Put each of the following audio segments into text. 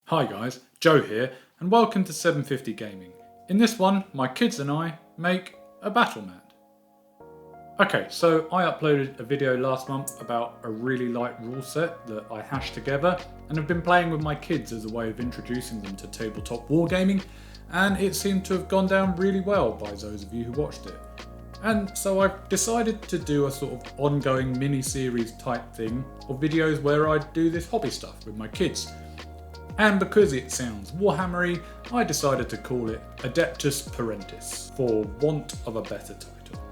Hi guys, Joe here, and welcome to 750 Gaming. In this one, my kids and I make a Battlemat. Okay, so I uploaded a video last month about a really light rule set that I hashed together and have been playing with my kids as a way of introducing them to tabletop wargaming, and it seemed to have gone down really well by those of you who watched it. And so I've decided to do a sort of ongoing mini-series type thing of videos where I do this hobby stuff with my kids. And because it sounds Warhammery, I decided to call it Adeptus Parentis, for want of a better title.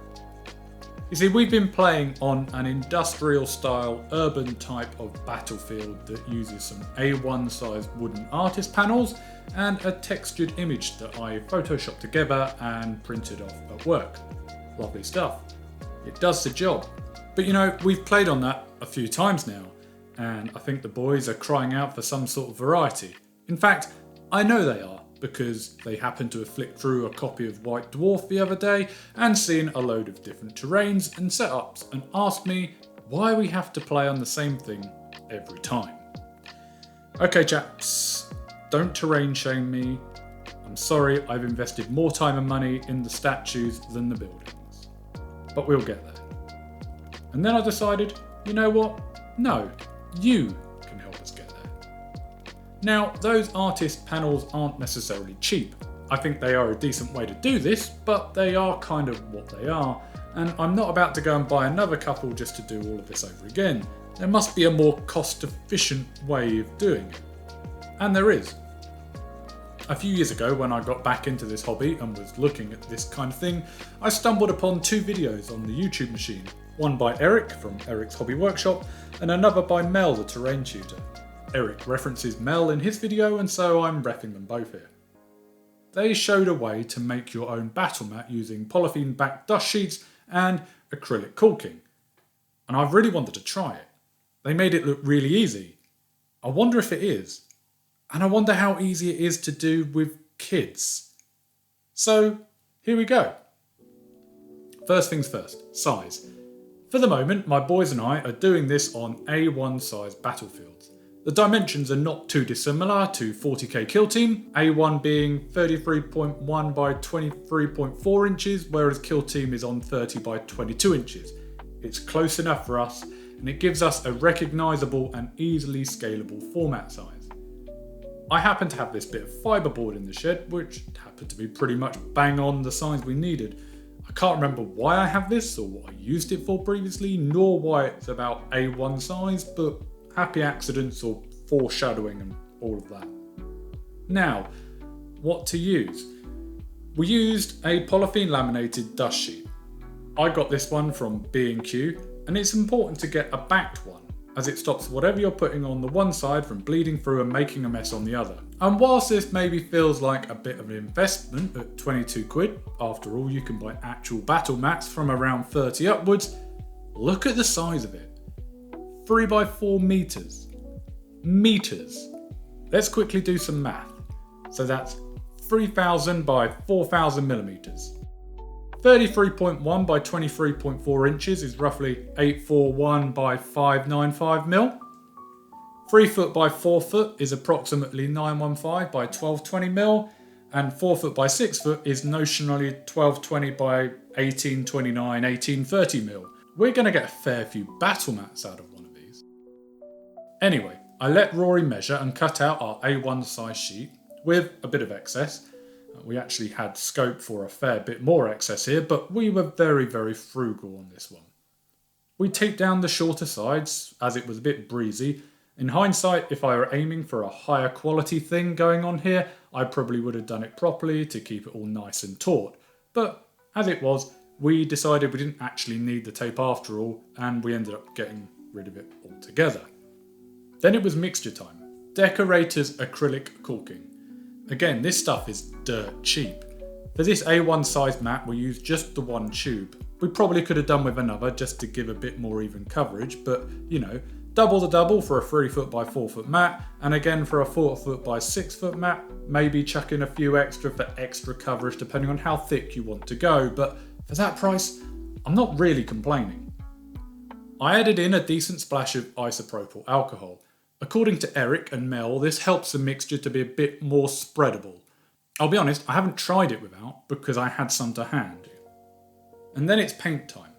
You see, we've been playing on an industrial style urban type of battlefield that uses some A1 sized wooden artist panels and a textured image that I photoshopped together and printed off at work. Lovely stuff. It does the job. But you know, we've played on that a few times now, and I think the boys are crying out for some sort of variety. In fact, I know they are, because they happened to have flicked through a copy of White Dwarf the other day and seen a load of different terrains and setups and asked me why we have to play on the same thing every time. Okay chaps, don't terrain shame me. I'm sorry I've invested more time and money in the statues than the buildings. But we'll get there. And then I decided, you know what? No, you can help us get there. Now, those artist panels aren't necessarily cheap. I think they are a decent way to do this, but they are kind of what they are, and I'm not about to go and buy another couple just to do all of this over again. There must be a more cost-efficient way of doing it. And there is. A few years ago, when I got back into this hobby and was looking at this kind of thing, I stumbled upon two videos on the YouTube machine. One by Eric from Eric's Hobby Workshop, and another by Mel the Terrain Tutor. Eric references Mel in his video, and so I'm repping them both here. They showed a way to make your own Battlemat using polythene-backed dust sheets and acrylic caulking. And I've really wanted to try it. They made it look really easy. I wonder if it is. And I wonder how easy it is to do with kids. So, here we go. First things first, size. For the moment, my boys and I are doing this on A1 size battlefields. The dimensions are not too dissimilar to 40k Kill Team, A1 being 33.1 by 23.4 inches, whereas Kill Team is on 30 by 22 inches. It's close enough for us, and it gives us a recognisable and easily scalable format size. I happen to have this bit of fibreboard in the shed, which happened to be pretty much bang on the size we needed. I can't remember why I have this or what I used it for previously, nor why it's about A1 size, but happy accidents or foreshadowing and all of that. Now, what to use? We used a polythene laminated dust sheet. I got this one from B&Q, and it's important to get a backed one, as it stops whatever you're putting on the one side from bleeding through and making a mess on the other. And whilst this maybe feels like a bit of an investment at 22 quid, after all you can buy actual battle mats from around 30 upwards, look at the size of it. 3 by 4 meters. Meters. Let's quickly do some math. So that's 3000 by 4000 millimeters. 33.1 by 23.4 inches is roughly 841 by 595 mil. 3 foot by 4 foot is approximately 915 by 1220 mil, and 4 foot by 6 foot is notionally 1220 by 1829, 1830 mil. We're going to get a fair few battle mats out of one of these. Anyway, I let Rory measure and cut out our A1 size sheet with a bit of excess. We actually had scope for a fair bit more excess here, but we were very, very frugal on this one. We taped down the shorter sides as it was a bit breezy. In hindsight, if I were aiming for a higher quality thing going on here, I probably would have done it properly to keep it all nice and taut. But as it was, we decided we didn't actually need the tape after all, and we ended up getting rid of it altogether. Then it was mixture time. Decorator's acrylic caulking. Again, this stuff is dirt cheap. For this A1 sized mat, we used just the one tube. We probably could have done with another just to give a bit more even coverage, but you know, double the double for a 3 foot by 4 foot mat, and again for a 4 foot by 6 foot mat, maybe chuck in a few extra for extra coverage depending on how thick you want to go, but for that price, I'm not really complaining. I added in a decent splash of isopropyl alcohol, According to Eric and Mel, this helps the mixture to be a bit more spreadable. I'll be honest, I haven't tried it without because I had some to hand. And then it's paint time.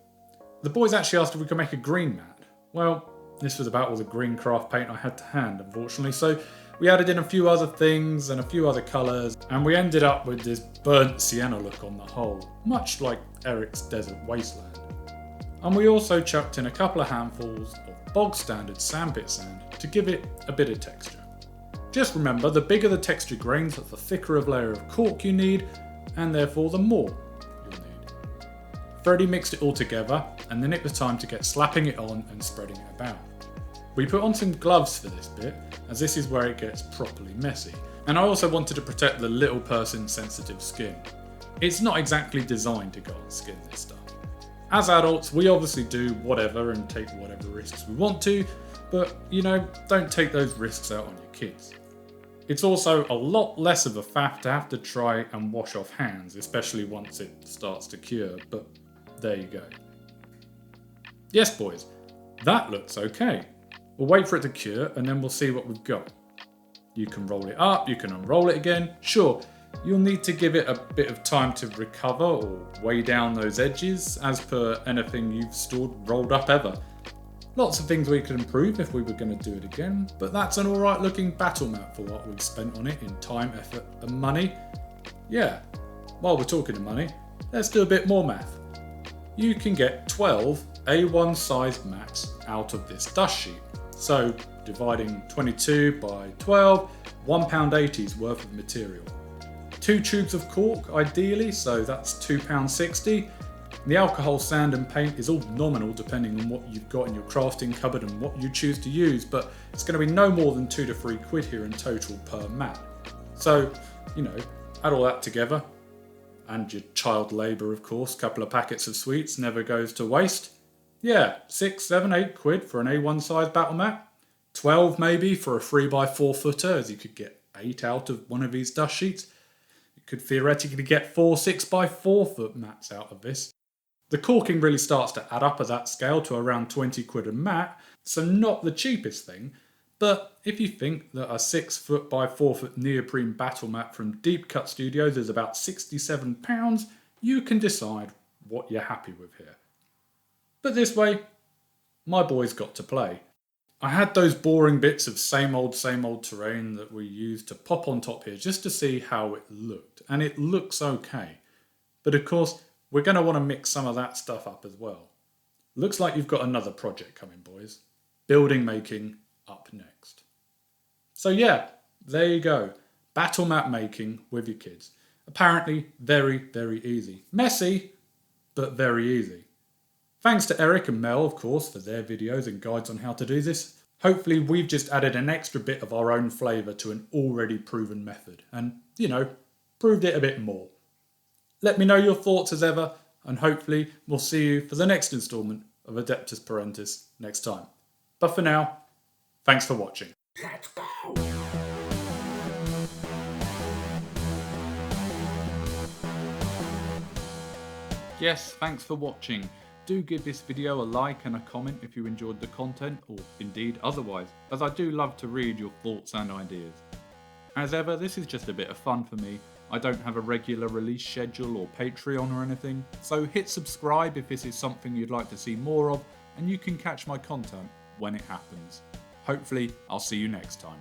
The boys actually asked if we could make a green mat. Well, this was about all the green craft paint I had to hand, unfortunately, so we added in a few other things and a few other colours, and we ended up with this burnt sienna look on the whole, much like Eric's desert wasteland. And we also chucked in a couple of handfuls of bog standard sandpit sand to give it a bit of texture. Just remember, the bigger the texture grains, the thicker of layer of cork you need, and therefore the more you'll need. Freddie mixed it all together, and then it was time to get slapping it on and spreading it about. We put on some gloves for this bit, as this is where it gets properly messy, and I also wanted to protect the little person's sensitive skin. It's not exactly designed to go on skin, this stuff. As adults, we obviously do whatever and take whatever risks we want to, but don't take those risks out on your kids. It's also a lot less of a faff to have to try and wash off hands, especially once it starts to cure, but there you go. Yes boys, that looks okay. We'll wait for it to cure and then we'll see what we've got. You can roll it up, you can unroll it again. Sure, you'll need to give it a bit of time to recover or weigh down those edges as per anything you've stored rolled up ever. Lots of things we could improve if we were going to do it again, but that's an alright looking Battlemat for what we've spent on it in time, effort and money. Yeah, while we're talking of money, let's do a bit more math. You can get 12 A1 sized mats out of this Dustsheet. So dividing 22 by 12, £1.80's worth of material. 2 tubes of cork ideally, so that's £2.60. The alcohol, sand and paint is all nominal depending on what you've got in your crafting cupboard and what you choose to use, but it's going to be no more than £2 to £3 here in total per mat. So, add all that together, and your child labour of course, couple of packets of sweets never goes to waste. Yeah, 6, 7, 8 quid for an A1 size Battlemat, 12 maybe for a 3x4 footer, as you could get 8 out of one of these dust sheets. You could theoretically get 4 6x4 foot mats out of this. The caulking really starts to add up at that scale to around 20 quid a mat, so not the cheapest thing, but if you think that a 6 foot by 4 foot neoprene Battlemat from Deep Cut Studios is about £67, you can decide what you're happy with here. But this way, my boys got to play. I had those boring bits of same old terrain that we used to pop on top here just to see how it looked, and it looks okay. But of course, we're going to want to mix some of that stuff up as well. Looks like you've got another project coming, boys. Building making up next. So yeah, there you go. Battlemat making with your kids. Apparently very, very easy. Messy, but very easy. Thanks to Eric and Mel, of course, for their videos and guides on how to do this. Hopefully we've just added an extra bit of our own flavour to an already proven method and, proved it a bit more. Let me know your thoughts as ever, and hopefully we'll see you for the next instalment of Adeptus Parentis next time. But for now, thanks for watching. Let's go! Yes, thanks for watching. Do give this video a like and a comment if you enjoyed the content, or indeed otherwise, as I do love to read your thoughts and ideas. As ever, this is just a bit of fun for me. I don't have a regular release schedule or Patreon or anything, so hit subscribe if this is something you'd like to see more of, and you can catch my content when it happens. Hopefully, I'll see you next time.